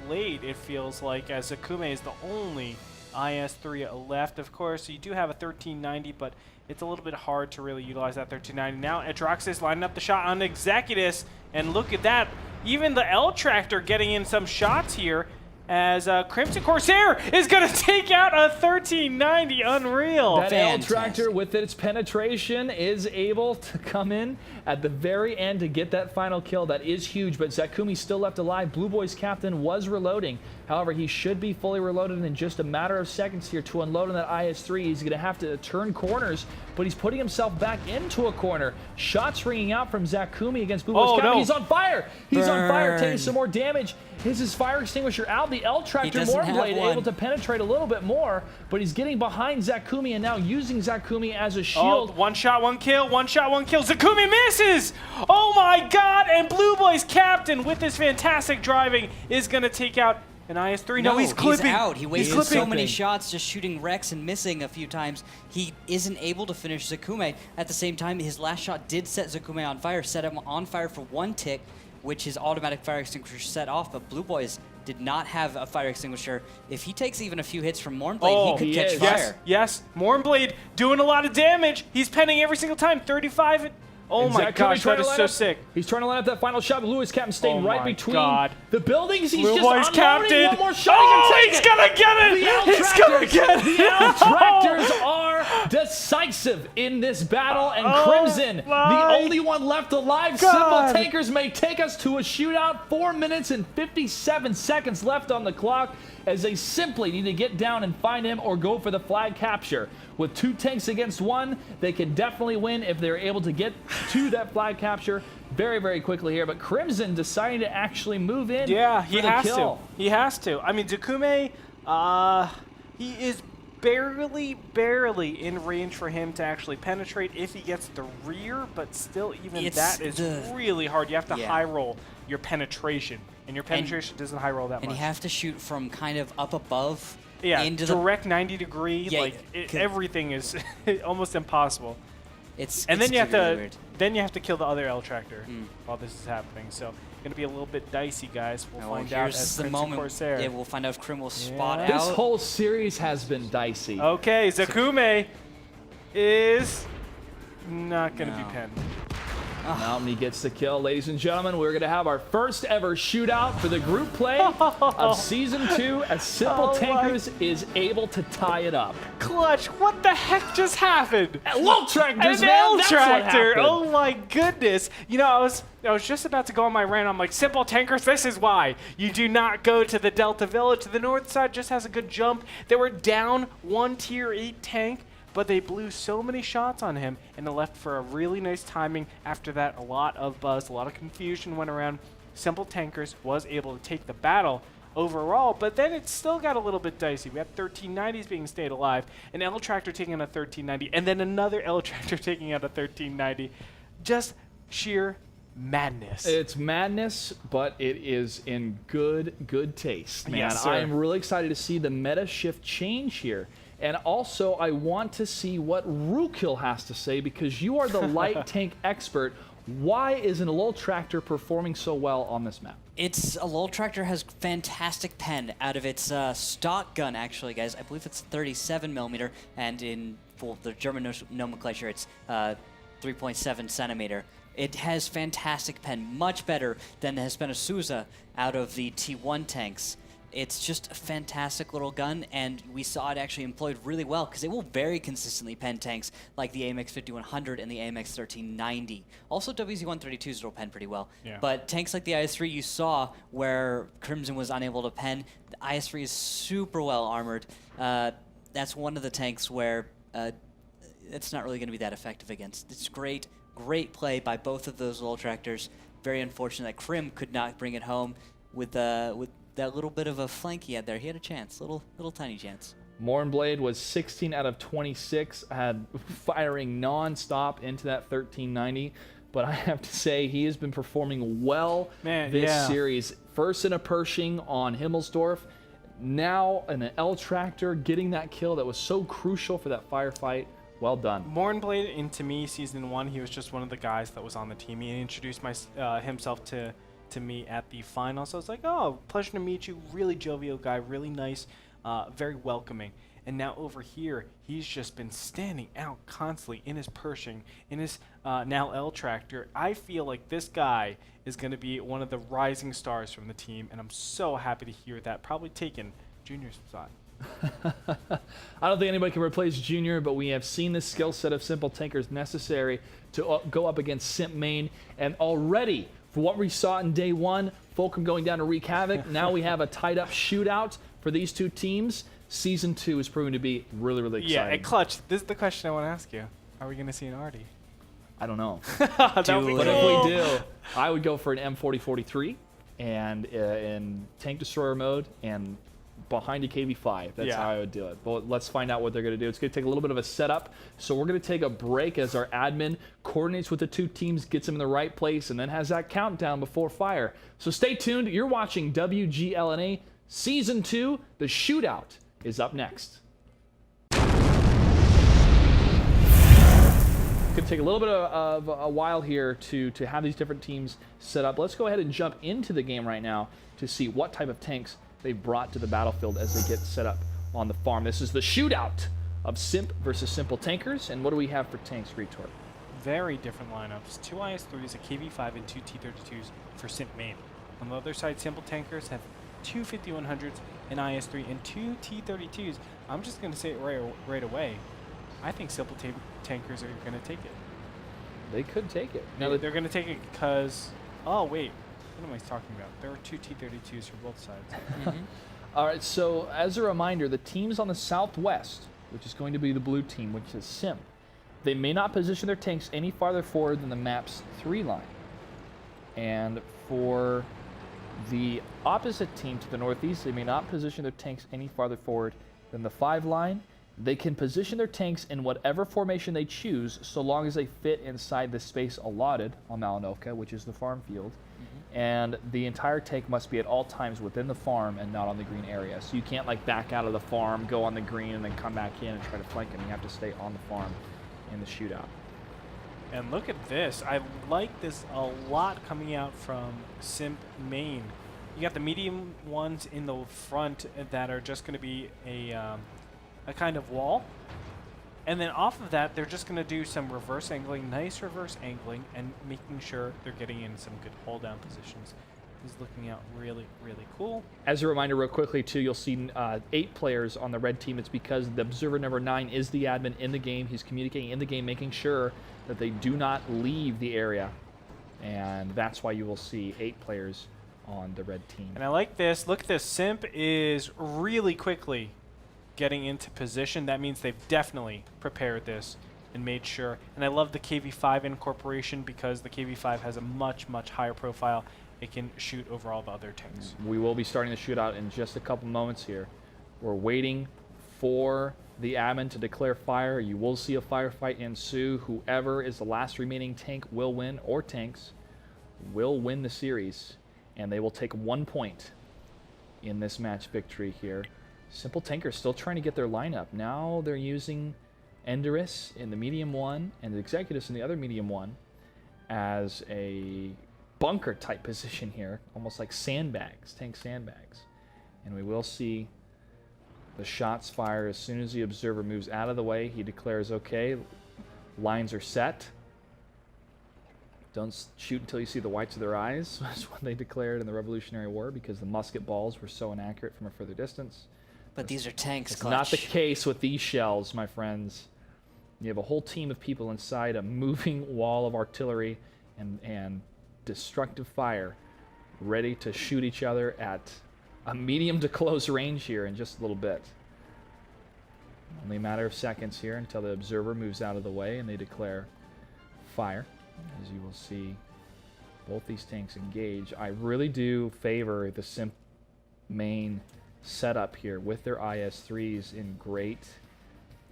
late, it feels like, as Zakume is the only IS-3 left. Of course, you do have a 1390, but it's a little bit hard to really utilize that 1390. Now, Atroxis lining up the shot on Executus, and look at that. Even the L-Tractor getting in some shots here, as Crimson Corsair is going to take out a 1390. Unreal. That L-Tractor with its penetration is able to come in at the very end to get that final kill. That is huge, but Zakumi's still left alive. Blue Boy's captain was reloading. However, he should be fully reloaded in just a matter of seconds here to unload on that IS-3. He's going to have to turn corners, but he's putting himself back into a corner. Shots ringing out from Zakumi against Blue Boy's captain. No. He's on fire. He's on fire, taking Burn. some more damage. Is his fire extinguisher out? The L-Tractor doesn't have Mournblade one. able to penetrate a little bit more, but he's getting behind Zakumi and now using Zakumi as a shield. Oh, one shot, one kill, one shot, one kill. Zakumi misses! Oh my god! And Blue Boy's captain, with his fantastic driving, is going to take out an IS-3. No, he's clipping. He's out. He wasted clipping. so many shots just shooting Rex and missing a few times. He isn't able to finish Zakume. At the same time, his last shot did set Zakume on fire, set him on fire for one tick, which his automatic fire extinguisher set off, but Blue Boys did not have a fire extinguisher. If he takes even a few hits from Mournblade, he could catch fire. Yes, Mournblade doing a lot of damage. He's penning every single time. 35. Oh And my Zakumi gosh, trying that to is line so up- sick. He's trying to line up that final shot. Blue Boy's captain staying Oh right my between God. the buildings. He's Blue just Boy's unloading captain. one more shot. Oh, he he's can take gonna get it! The He's gonna L-Tractors, get it! the L-Tractors are decisive in this battle, and Crimson, the my only one left alive. God. Simple Tankers may take us to a shootout. 4 minutes and 57 seconds left on the clock as they simply need to get down and find him or go for the flag capture. With 2 tanks against 1, they can definitely win if they're able to get to that flag capture very, very quickly here. But Crimson deciding to actually move in Yeah, for he the has kill. to. He has to. I mean, Zakume, he is barely in range for him to actually penetrate if he gets the rear, but still, even It's that is the- really hard. You have to Yeah. high roll your penetration, and your penetration doesn't high roll that And much. you have to shoot from kind of up above Yeah, into the... direct 90-degree, Yeah, like yeah. everything is almost impossible. It's And then you have really to weird. kill the other L-Tractor while this is happening. So gonna be a little bit dicey, guys. We'll Well, find out here's as the Crimson moment. Corsair. Yeah, we'll find out if Crim will spot Yeah. This out. whole series has been dicey. Okay, Zakume is not gonna be No. penned. Mountain, he gets the kill. Ladies and gentlemen, we're going to have our first ever shootout for the group play of Season 2 as Simple Oh my- Tankers is able to tie it up. Clutch, what the heck just happened? L-Tractors, An man, that's what L-Tractor! happened. Oh my goodness! You know, I was just about to go on my rant. I'm like, Simple Tankers, this is why you do not go to the Delta Village. The north side just has a good jump. They were down 1 tier 8 tank, but they blew so many shots on him, and it left for a really nice timing. After that, a lot of buzz, a lot of confusion went around. Simple Tankers was able to take the battle overall, but then it still got a little bit dicey. We had 1390s being stayed alive, an L-Tractor taking out a 1390, and then another L-Tractor taking out a 1390. Just sheer madness. It's madness, but it is in good taste, man. Yes, sir. I am really excited to see the meta shift change here And also, I want to see what Rookil has to say, because you are the light tank expert. Why isn't a Lol Tractor performing so well on this map? It's a Lol Tractor has fantastic pen out of its stock gun, actually, guys. I believe it's 37 millimeter, and in the German nomenclature, it's 3.7 centimeter. It has fantastic pen, much better than has been a Sousa out of the T1 tanks. It's just a fantastic little gun, and we saw it actually employed really well because it will very consistently pen tanks like the AMX 5100 and the AMX 1390. Also, WZ-132s will pen pretty well. Yeah. But tanks like the IS-3 you saw where Crimson was unable to pen, the IS-3 is super well armored. That's one of the tanks where it's not really going to be that effective against. It's great play by both of those Lol Tractors. Very unfortunate that Crim could not bring it home with that little bit of a flank he had there. He had a chance, little tiny chance. Mournblade was 16 out of 26, had firing non-stop into that 1390. But I have to say, he has been performing well this series. First in a Pershing on Himmelsdorf, now an L Tractor, getting that kill that was so crucial for that firefight. Well done. Mournblade, in to me, Season 1, he was just one of the guys that was on the team. He introduced himself to me at the final. So I was like, oh, pleasure to meet you. Really jovial guy, really nice, very welcoming. And now over here, he's just been standing out constantly in his Pershing, in his now L Tractor. I feel like this guy is going to be one of the rising stars from the team, and I'm so happy to hear that. Probably taking Junior's spot. I don't think anybody can replace Junior, but we have seen the skill set of Simple Tankers necessary to go up against Simp Main, and already, for what we saw in day one, Fulcrum going down to wreak havoc. Now we have a tied-up shootout for these two teams. Season 2 is proving to be really, really exciting. Yeah, and Clutch, this is the question I want to ask you. Are we going to see an Artie? I don't know. That would be But cool. if we do, I would go for an M4043 and in Tank Destroyer mode and behind a KV-5. That's how I would do it. But let's find out what they're going to do. It's going to take a little bit of a setup. So we're going to take a break as our admin coordinates with the two teams, gets them in the right place, and then has that countdown before fire. So stay tuned. You're watching WGLNA Season 2. The shootout is up next. Could take a little bit of a while here to have these different teams set up. Let's go ahead and jump into the game right now to see what type of tanks they brought to the battlefield as they get set up on the farm. This is the shootout of Simp versus Simple Tankers. And what do we have for tanks, Retort? Very different lineups. 2 IS-3s, a KV-5, and 2 T-32s for Simp Main. On the other side, Simple Tankers have 2 5100s, an IS-3, and 2 T-32s. I'm just going to say it right away. I think Simple Tankers are going to take it. They could take it. Now they're going to take it because... Oh, wait. What am I talking about? There are 2 T-32s for both sides. All right, so as a reminder, the teams on the southwest, which is going to be the blue team, which is Simp, they may not position their tanks any farther forward than the map's 3 line. And for the opposite team to the northeast, they may not position their tanks any farther forward than the 5 line. They can position their tanks in whatever formation they choose, so long as they fit inside the space allotted on Malinovka, which is the farm field. And the entire tank must be at all times within the farm and not on the green area. So you can't like back out of the farm, go on the green, and then come back in and try to flank them. You have to stay on the farm in the shootout. And look at this. I like this a lot coming out from Simp Main. You got the medium ones in the front that are just going to be a kind of wall. And then off of that, they're just going to do some reverse angling, nice reverse angling, and making sure they're getting in some good hold-down positions. This is looking out really, really cool. As a reminder, real quickly, too, you'll see 8 players on the red team. It's because the observer number 9 is the admin in the game. He's communicating in the game, making sure that they do not leave the area. And that's why you will see 8 players on the red team. And I like this. Look at this. Simp is really quickly getting into position. That means they've definitely prepared this and made sure. And I love the KV-5 incorporation because the KV-5 has a much, much higher profile. It can shoot over all the other tanks. We will be starting the shootout in just a couple moments here. We're waiting for the admin to declare fire. You will see a firefight ensue. Whoever is the last remaining tank will win, or tanks will win the series, and they will take 1 point in this match victory here. Simple Tankers still trying to get their lineup. Now they're using Enderus in the medium one and Executus in the other medium one as a bunker type position here, almost like sandbags, tank sandbags. And we will see the shots fire as soon as the observer moves out of the way. He declares okay. Lines are set. Don't shoot until you see the whites of their eyes. That's what they declared in the Revolutionary War because the musket balls were so inaccurate from a further distance. But these are tanks, It's Clutch. not the case with these shells, my friends. You have a whole team of people inside a moving wall of artillery and destructive fire ready to shoot each other at a medium to close range here in just a little bit. Only a matter of seconds here until the observer moves out of the way and they declare fire. As you will see, both these tanks engage. I really do favor the SIMP main setup here with their IS-3s in great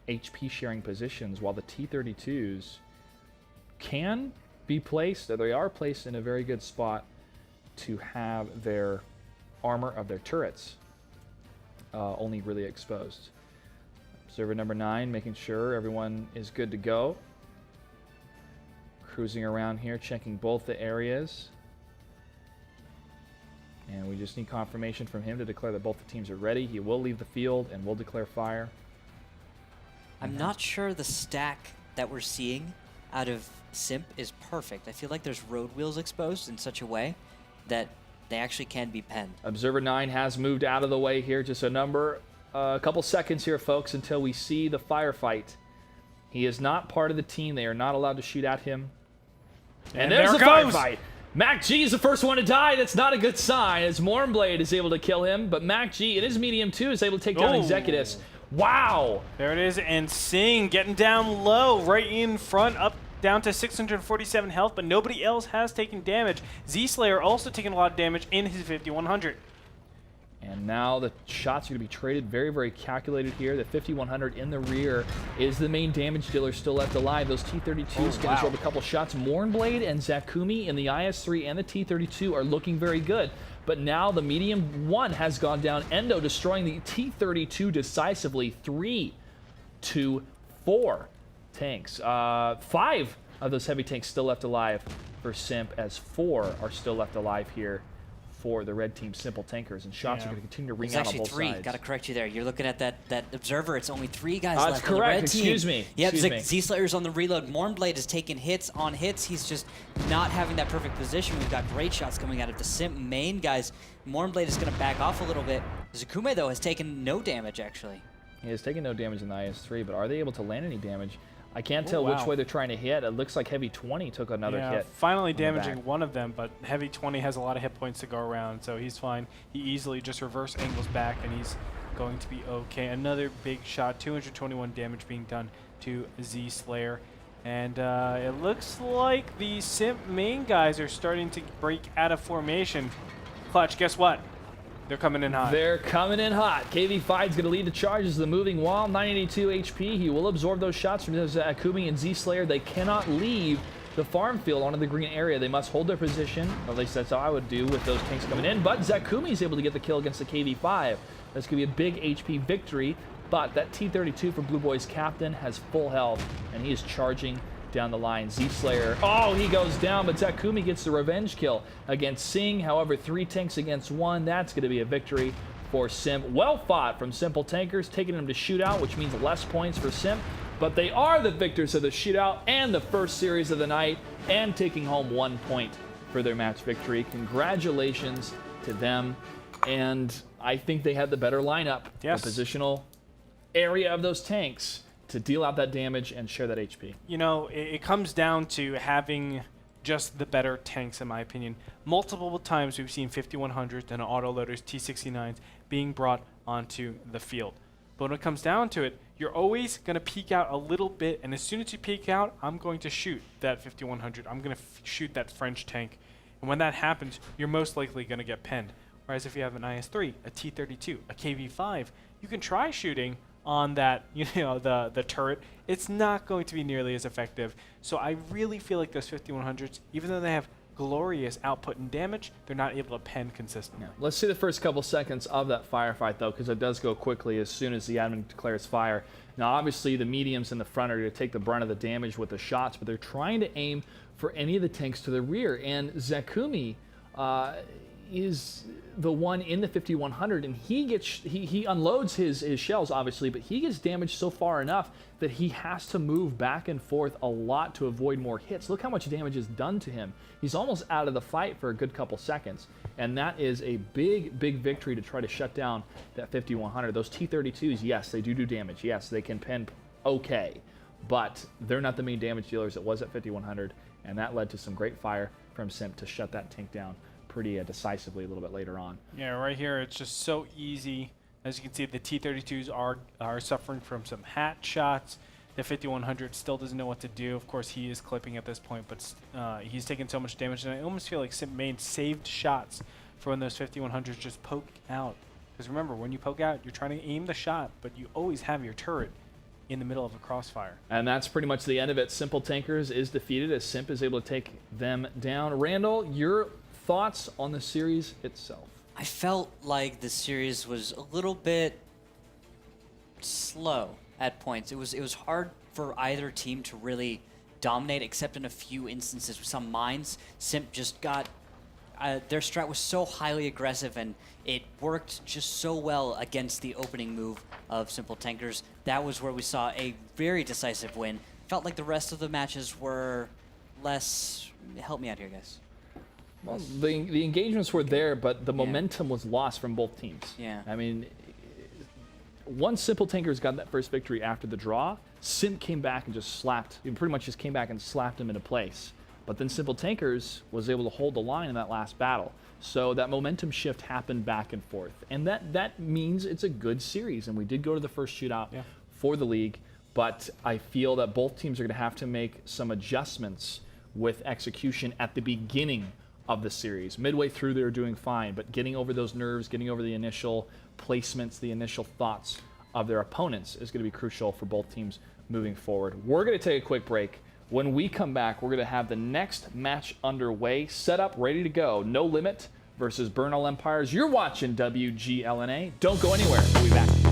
HP sharing positions, while the T-32s can be placed, or they are placed in a very good spot to have their armor of their turrets only really exposed. Observer number 9 making sure everyone is good to go. Cruising around here, checking both the areas. And we just need confirmation from him to declare that both the teams are ready. He will leave the field and will declare fire. I'm not sure the stack that we're seeing out of SIMP is perfect. I feel like there's road wheels exposed in such a way that they actually can be penned. Observer 9 has moved out of the way here. Just a couple seconds here, folks, until we see the firefight. He is not part of the team. They are not allowed to shoot at him. And there's the firefight. Mac G is the first one to die. That's not a good sign, as Mornblade is able to kill him. But Mac G, it is medium 2, is able to take down Executus. Wow! There it is, and Singh getting down low, right in front, up down to 647 health, but nobody else has taken damage. Z-Slayer also taking a lot of damage in his 5100. And now the shots are going to be traded very, very calculated here. The 5100 in the rear is the main damage dealer still left alive. Those T-32s can absorb a couple shots. Mornblade and Zakumi in the IS-3 and the T-32 are looking very good. But now the medium 1 has gone down. Endo destroying the T-32 decisively. 3 to 4 tanks. 5 of those heavy tanks still left alive for SIMP, as 4 are still left alive here for the red team Simple Tankers, and shots are going to continue to ring out on both sides. It's actually 3. Got to correct you there. You're looking at that observer. It's only 3 guys That's left correct. on the red Excuse team. me. Yep, Excuse me. Z-Slayer's on the reload. Mornblade is taking hits on hits. He's just not having that perfect position. We've got great shots coming out of the SIMP main guys. Mornblade is going to back off a little bit. Zakume, though, has taken no damage, actually. He has taken no damage in the IS-3, but are they able to land any damage? I can't tell which way they're trying to hit. It looks like Heavy 20 took another hit. Finally damaging one of them, but Heavy 20 has a lot of hit points to go around, so he's fine. He easily just reverse angles back, and he's going to be okay. Another big shot, 221 damage being done to Z-Slayer. And it looks like the SIMP main guys are starting to break out of formation. Clutch, guess what? They're coming in hot. They're coming in hot. KV5 is going to lead the charges of the moving wall. 982 HP. He will absorb those shots from those Akumi and Z-Slayer. They cannot leave the farm field onto the green area. They must hold their position. At least that's how I would do with those tanks coming in. But Zakumi is able to get the kill against the KV5. That's going to be a big HP victory. But that T-32 for Blue Boy's captain has full health, and he is charging down the line. Z-Slayer, oh, he goes down, but Zakumi gets the revenge kill against Singh. However, 3 tanks against 1. That's going to be a victory for SIMP. Well fought from Simple Tankers, taking them to shootout, which means less points for SIMP. But they are the victors of the shootout and the first series of the night, and taking home 1 point for their match victory. Congratulations to them. And I think they had the better lineup. Yes. The positional area of those tanks to deal out that damage and share that HP. You know, it comes down to having just the better tanks, in my opinion. Multiple times we've seen 5100s and autoloaders, T69s, being brought onto the field. But when it comes down to it, you're always going to peek out a little bit, and as soon as you peek out, I'm going to shoot that 5100. I'm going to shoot that French tank. And when that happens, you're most likely going to get penned. Whereas if you have an IS-3, a T-32, a KV-5, you can try shooting on that, the turret. It's not going to be nearly as effective. So I really feel like those 5100s, even though they have glorious output and damage, they're not able to pen consistently. Let's see the first couple seconds of that firefight, though, because it does go quickly as soon as the admin declares fire. Now, obviously, the mediums in the front are going to take the brunt of the damage with the shots, but they're trying to aim for any of the tanks to the rear. And Zakumi is the one in the 5100, and he unloads his shells, obviously, but he gets damaged so far enough that he has to move back and forth a lot to avoid more hits. Look how much damage is done to him. He's almost out of the fight for a good couple seconds, and that is a big victory to try to shut down that 5100. Those T-32s, yes, they do damage. Yes, they can pen okay, but they're not the main damage dealers it was at 5100, and that led to some great fire from SIMP to shut that tank down pretty decisively a little bit later on. Yeah, right here it's just so easy. As you can see, the T-32s are suffering from some hat shots. The 5100 still doesn't know what to do. Of course, he is clipping at this point, but he's taking so much damage, and I almost feel like SIMP made saved shots for when those 5100s just poke out. Because remember, when you poke out, you're trying to aim the shot, but you always have your turret in the middle of a crossfire. And that's pretty much the end of it. Simple Tankers is defeated as SIMP is able to take them down. Randall, your thoughts on the series itself? I felt like the series was a little bit slow at points. It was hard for either team to really dominate, except in a few instances. With some mines, SIMP just got their strat was so highly aggressive, and it worked just so well against the opening move of Simple Tankers. That was where we saw a very decisive win. Felt like the rest of the matches were less. Help me out here, guys. Well, the engagements were there, but the momentum was lost from both teams. Yeah. I mean, once Simple Tankers got that first victory after the draw, SIMP came back and just pretty much just came back and slapped him into place. But then Simple Tankers was able to hold the line in that last battle. So that momentum shift happened back and forth. And that means it's a good series. And we did go to the first shootout for the league, but I feel that both teams are going to have to make some adjustments with execution at the beginning of the series. Midway through, they were doing fine, but getting over those nerves, getting over the initial placements, the initial thoughts of their opponents is going to be crucial for both teams moving forward. We're going to take a quick break. When we come back, we're going to have the next match underway, set up, ready to go. No Limit versus Bernal Empires. You're watching WGLNA. Don't go anywhere. We'll be back.